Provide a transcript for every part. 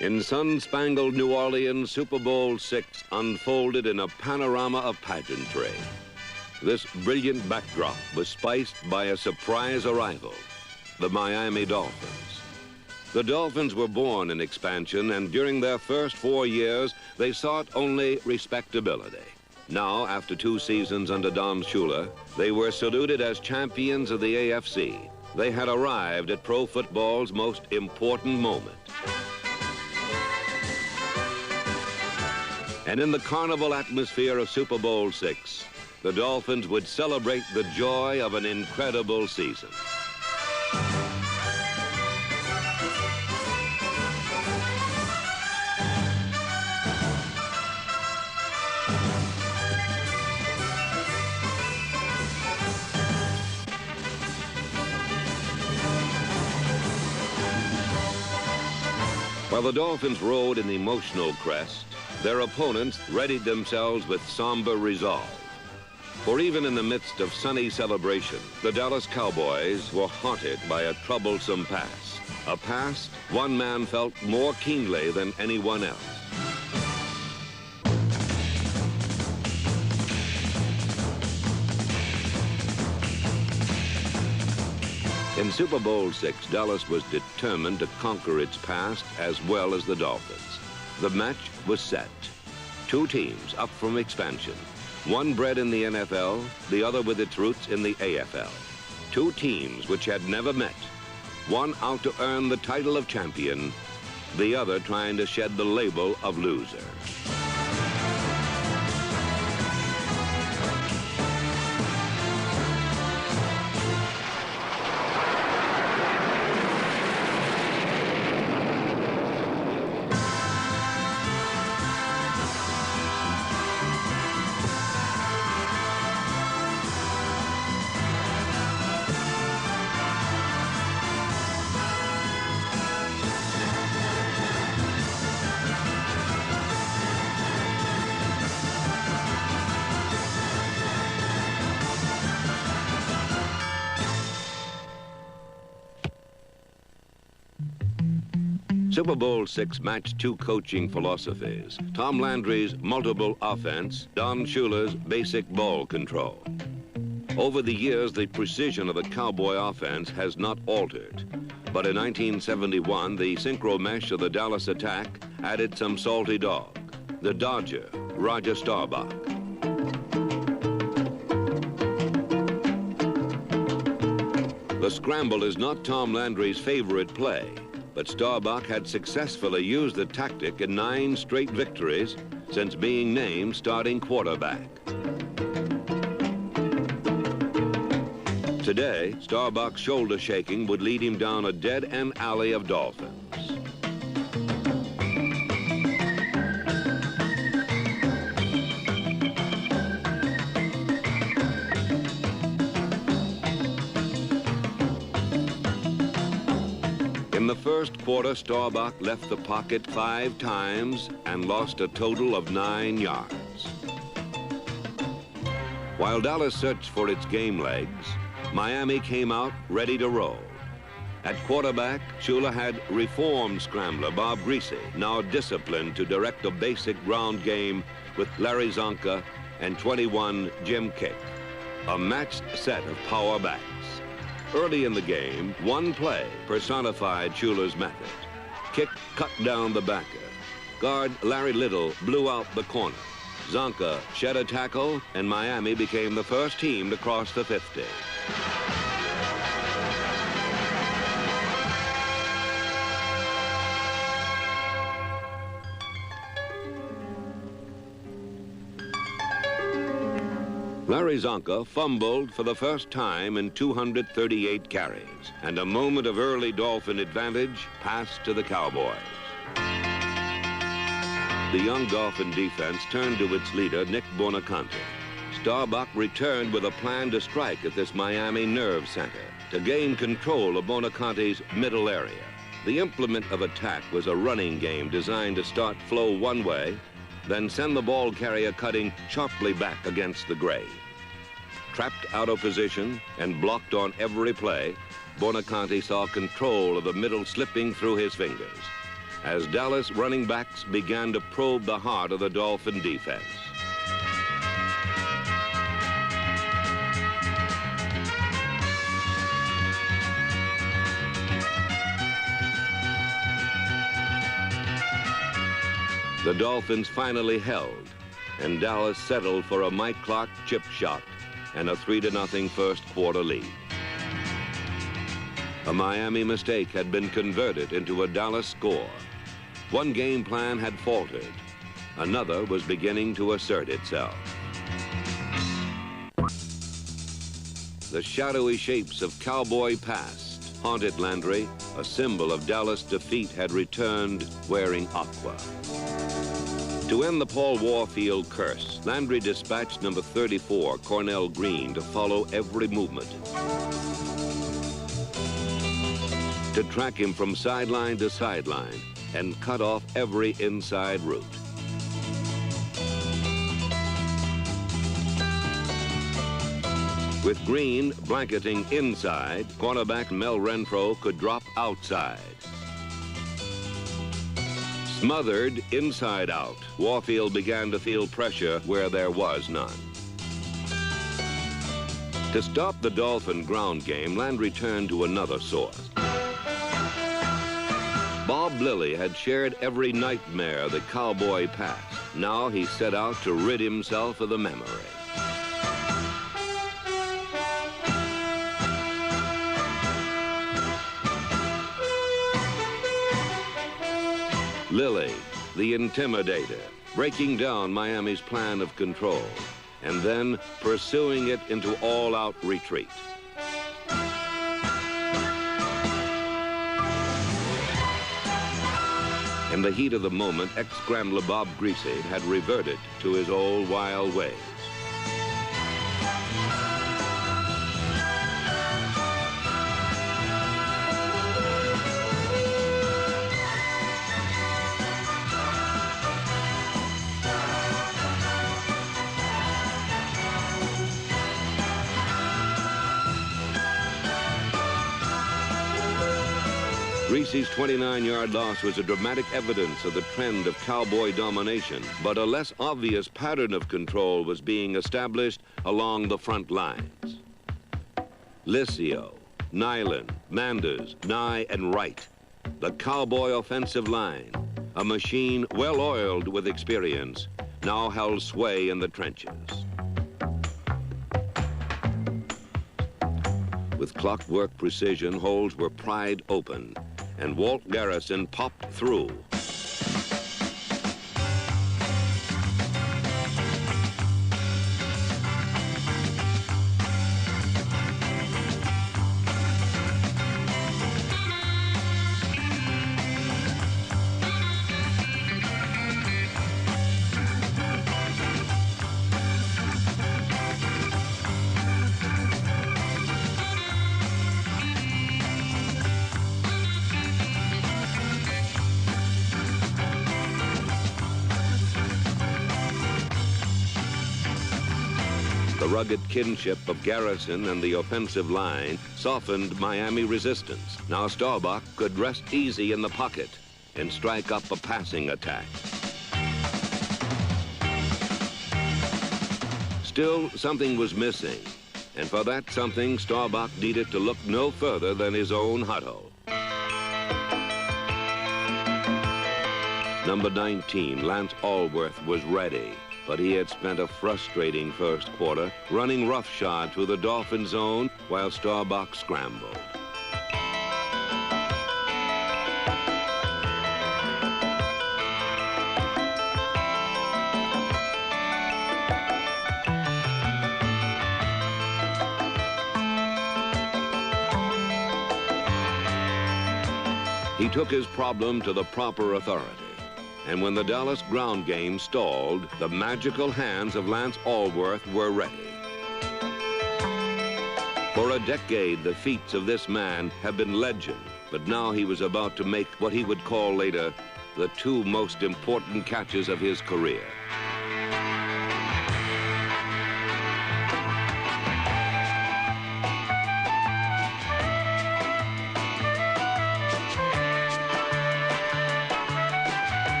In sun-spangled New Orleans, Super Bowl VI unfolded in a panorama of pageantry. This brilliant backdrop was spiced by a surprise arrival, the Miami Dolphins. The Dolphins were born in expansion, and during their first 4 years, they sought only respectability. Now, after 2 seasons under Don Shula, they were saluted as champions of the AFC. They had arrived at pro football's most important moment. And in the carnival atmosphere of Super Bowl VI, the Dolphins would celebrate the joy of an incredible season. While the Dolphins rode an emotional crest, their opponents readied themselves with somber resolve. For even in the midst of sunny celebration, the Dallas Cowboys were haunted by a troublesome past. A past one man felt more keenly than anyone else. In Super Bowl VI, Dallas was determined to conquer its past as well as the Dolphins. The match was set. 2 teams up from expansion. One bred in the NFL, the other with its roots in the AFL. 2 teams which had never met. One out to earn the title of champion, the other trying to shed the label of loser. Super Bowl VI matched 2 coaching philosophies: Tom Landry's multiple offense, Don Shula's basic ball control. Over the years, the precision of the Cowboy offense has not altered. But in 1971, the synchro mesh of the Dallas attack added some salty dog, the Dodger, Roger Staubach. The scramble is not Tom Landry's favorite play, but Staubach had successfully used the tactic in 9 straight victories since being named starting quarterback. Today, Staubach's shoulder shaking would lead him down a dead-end alley of Dolphins. In the first quarter, Staubach left the pocket 5 times and lost a total of 9 yards. While Dallas searched for its game legs, Miami came out ready to roll. At quarterback, Shula had reformed scrambler Bob Greasy, now disciplined to direct a basic ground game with Larry Zonka and 21 Jim Kick, a matched set of power backs. Early in the game, one play personified Shula's method. Kick cut down the backer. Guard Larry Little blew out the corner. Zonka shed a tackle, and Miami became the first team to cross the 50. Larry Zonka fumbled for the first time in 238 carries, and a moment of early Dolphin advantage passed to the Cowboys. The young Dolphin defense turned to its leader, Nick Bonacante. Staubach returned with a plan to strike at this Miami nerve center to gain control of Bonacante's middle area. The implement of attack was a running game designed to start flow one way, then send the ball carrier cutting sharply back against the grave. Trapped out of position and blocked on every play, Bonacante saw control of the middle slipping through his fingers. as Dallas running backs began to probe the heart of the Dolphin defense. The Dolphins finally held, and Dallas settled for a Mike Clark chip shot and a 3-0 first quarter lead. A Miami mistake had been converted into a Dallas score. One game plan had faltered. Another was beginning to assert itself. The shadowy shapes of Cowboy past haunted Landry. A symbol of Dallas defeat had returned wearing aqua. To end the Paul Warfield curse, Landry dispatched number 34, Cornell Green, to follow every movement, to track him from sideline to sideline and cut off every inside route. With Green blanketing inside, cornerback Mel Renfro could drop outside. Smothered inside out, Warfield began to feel pressure where there was none. To stop the Dolphin ground game, Landry turned to another source. Bob Lilly had shared every nightmare the Cowboy passed. Now he set out to rid himself of the memory. Lilly, the intimidator, breaking down Miami's plan of control and then pursuing it into all-out retreat. In the heat of the moment, ex-scrambler Bob Griese had reverted to his old wild ways. Griese's 29-yard loss was a dramatic evidence of the trend of Cowboy domination, but a less obvious pattern of control was being established along the front lines. Liscio, Nyland, Manders, Nye, and Wright. The Cowboy offensive line, a machine well-oiled with experience, now held sway in the trenches. With clockwork precision, holes were pried open, and Walt Garrison popped through. The rugged kinship of Garrison and the offensive line softened Miami resistance. Now Staubach could rest easy in the pocket and strike up a passing attack. Still, something was missing, and for that something, Staubach needed to look no further than his own huddle. Number 19, Lance Allworth, was ready, but he had spent a frustrating first quarter running roughshod through the Dolphin zone while Staubach scrambled. He took his problem to the proper authority. And when the Dallas ground game stalled, the magical hands of Lance Allworth were ready. For a decade, the feats of this man have been legend, but now he was about to make what he would call later the two most important catches of his career.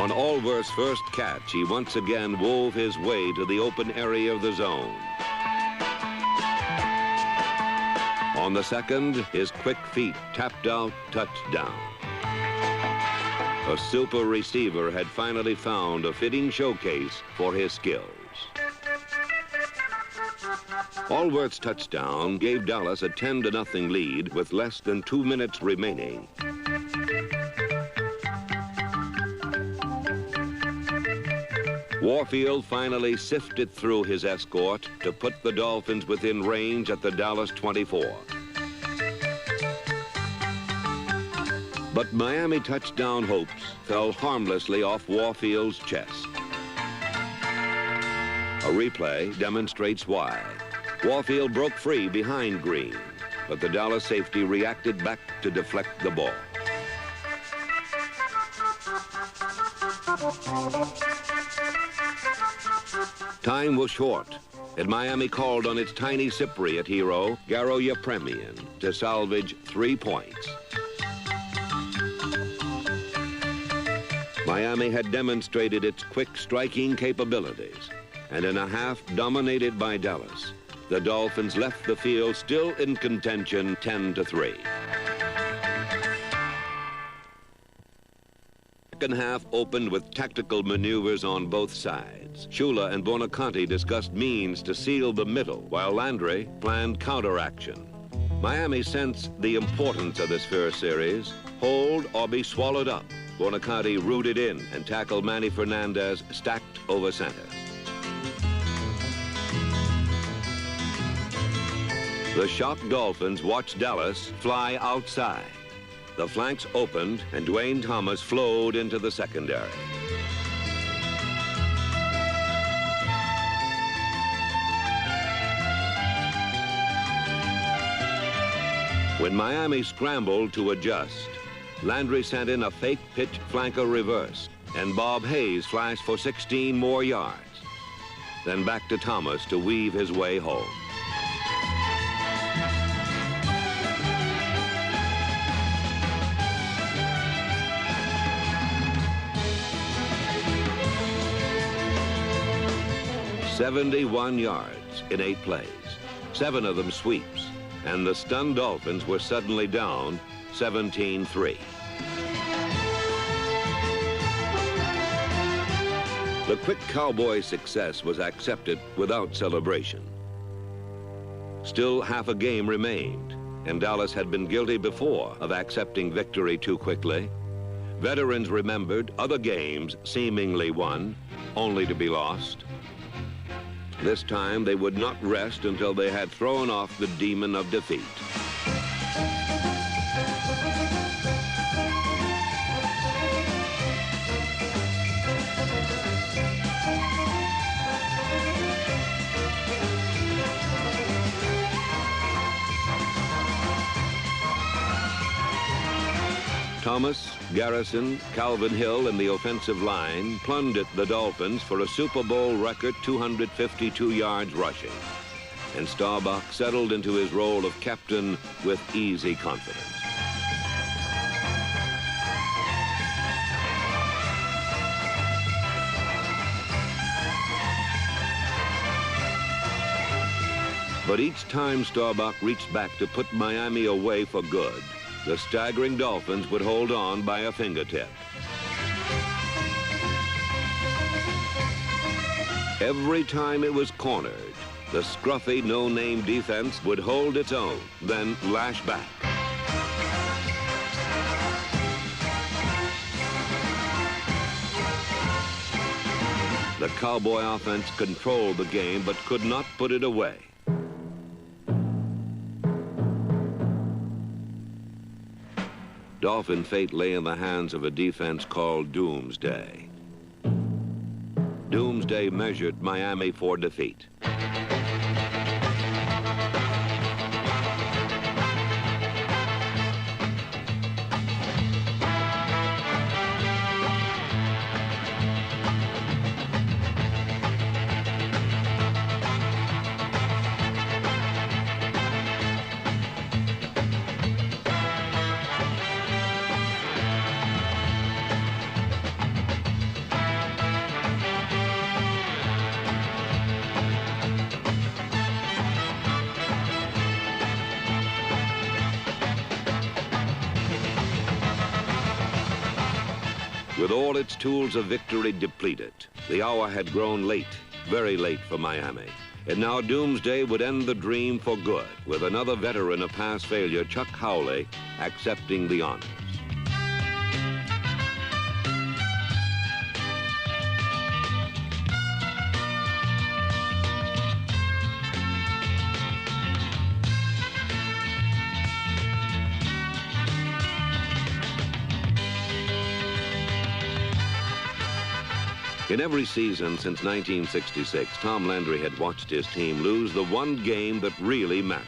On Allworth's first catch, he once again wove his way to the open area of the zone. On the second, his quick feet tapped out touchdown. A super receiver had finally found a fitting showcase for his skills. Allworth's touchdown gave Dallas a 10-0 lead with less than 2 minutes remaining. Warfield finally sifted through his escort to put the Dolphins within range at the Dallas 24. But Miami touchdown hopes fell harmlessly off Warfield's chest. A replay demonstrates why. Warfield broke free behind Green, but the Dallas safety reacted back to deflect the ball. Time was short, and Miami called on its tiny Cypriot hero, Garo Yepremian, to salvage 3 points. Miami had demonstrated its quick striking capabilities, and in a half dominated by Dallas, the Dolphins left the field still in contention 10-3. Second half opened with tactical maneuvers on both sides. Shula and Bonaconte discussed means to seal the middle, while Landry planned counteraction. Miami sensed the importance of this first series, hold or be swallowed up. Bonaconte rooted in and tackled Manny Fernandez stacked over center. The shocked Dolphins watched Dallas fly outside. The flanks opened and Dwayne Thomas flowed into the secondary. When Miami scrambled to adjust, Landry sent in a fake pitch flanker reverse, and Bob Hayes flashed for 16 more yards. Then back to Thomas to weave his way home. "71 yards in 8 plays, 7 of them sweeps, and the stunned Dolphins were suddenly down 17-3. The quick Cowboy success was accepted without celebration. Still half a game remained, and Dallas had been guilty before of accepting victory too quickly. Veterans remembered other games seemingly won, only to be lost. This time they would not rest until they had thrown off the demon of defeat. Thomas, Garrison, Calvin Hill, and the offensive line plundered the Dolphins for a Super Bowl record 252 yards rushing. And Staubach settled into his role of captain with easy confidence. But each time Staubach reached back to put Miami away for good, the staggering Dolphins would hold on by a fingertip. Every time it was cornered, the scruffy, no-name defense would hold its own, then lash back. The Cowboy offense controlled the game but could not put it away. Dolphin fate lay in the hands of a defense called Doomsday. Doomsday measured Miami for defeat. With all its tools of victory depleted, the hour had grown late, very late for Miami. And now doomsday would end the dream for good, with another veteran of past failure, Chuck Howley, accepting the honors. In every season since 1966, Tom Landry had watched his team lose the one game that really mattered.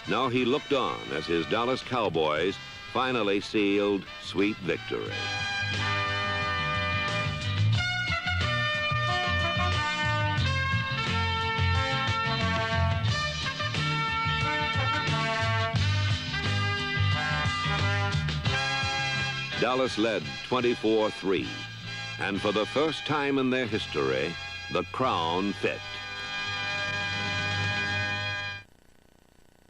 Now he looked on as his Dallas Cowboys finally sealed sweet victory. Dallas led 24-3. And for the first time in their history, the crown fit.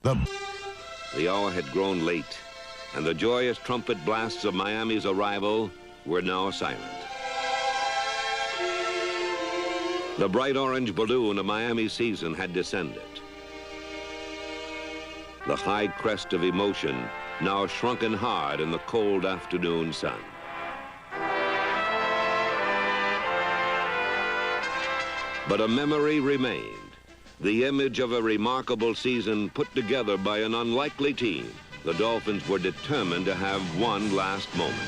The hour had grown late, and the joyous trumpet blasts of Miami's arrival were now silent. The bright orange balloon of Miami's season had descended. The high crest of emotion now shrunken hard in the cold afternoon sun. But a memory remained, the image of a remarkable season put together by an unlikely team. The Dolphins were determined to have one last moment.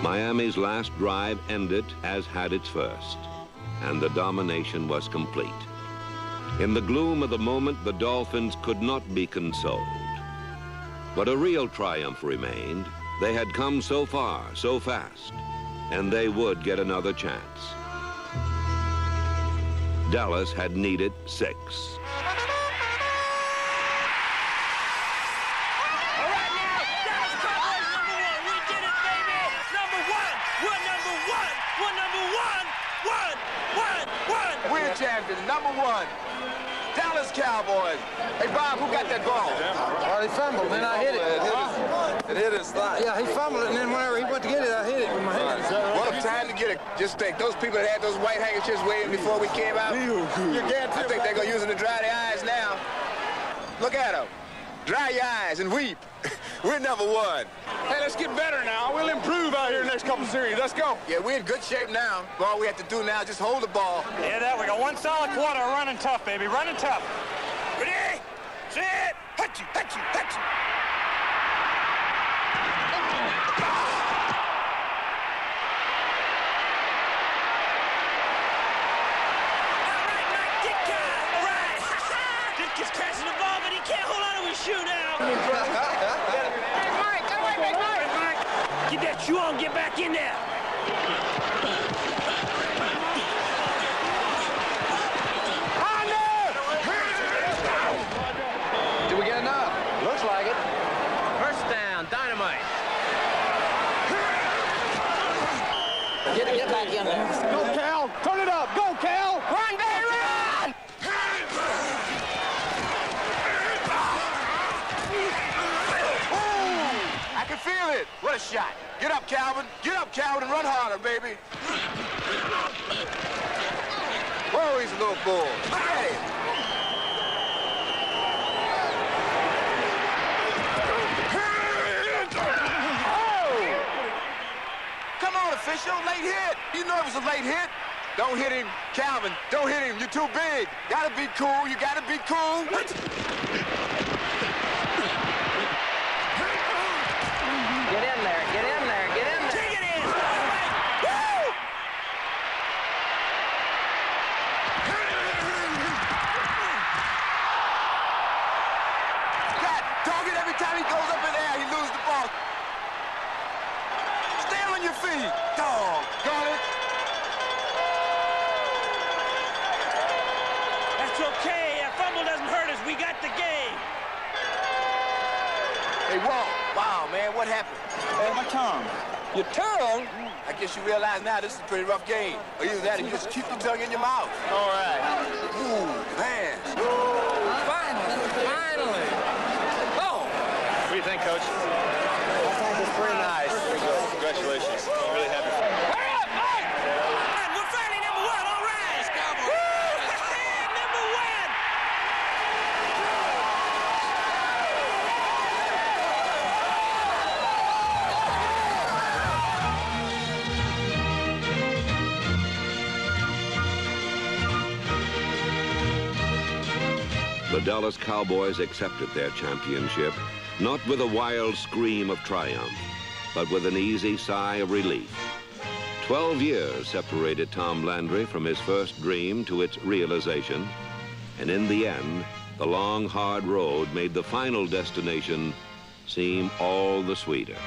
Miami's last drive ended as had its first, and the domination was complete. In the gloom of the moment, the Dolphins could not be consoled. But a real triumph remained. They had come so far, so fast, and they would get another chance. Dallas had needed 6. Champions, #1, Dallas Cowboys. Hey, Bob, who got that ball? Well, he fumbled, and I hit it. It hit his thigh. Yeah, he fumbled it, and then whenever he went to get it, I hit it with my hand. What a time to get it. Just think, those people that had those white handkerchiefs waiting before we came out, I think they're going to use them to dry their eyes now. Look at them. Dry your eyes and weep. We're #1. Hey, let's get better now. We'll improve out here in the next couple series. Let's go. Yeah, we're in good shape now. All we have to do now is just hold the ball. Yeah, there we go. One solid quarter of running tough, baby. Running tough. Ready? Set. Hut you, hut you, hut you. All right, Mike Ditka. All right. Ditka's catching the ball, but he can't hold on to his shoe now. Hey, Mike. Get away, big Mike. Hey, Mike. Get that shoe on. Get back in there. Did we get enough? Looks like it. First down, dynamite. Get back in there. Go, Cal. Turn it up. Go, Cal. Run, baby, run! I can feel it. What a shot. Get up, Calvin. Get up, Calvin, and run harder, baby. Whoa, he's a little bull. Hey. Come on, official, late hit. You know it was a late hit. Don't hit him, Calvin. Don't hit him. You're too big. Gotta be cool. You gotta be cool. Get in there. Get in there. Get in there. Take it in. Woo! Wow, man, what happened? Hey, my tongue. Your tongue? I guess you realize now this is a pretty rough game. Or either that or you just keep your tongue in your mouth. All right. Ooh, man. Finally. Oh. What do you think, Coach? I think it's pretty nice. Pretty good. Congratulations. I'm really happy. Hurry up, Mike! And we're finally number one. All right. Number one. The Dallas Cowboys accepted their championship, not with a wild scream of triumph, but with an easy sigh of relief. 12 years separated Tom Landry from his first dream to its realization, and in the end, the long, hard road made the final destination seem all the sweeter.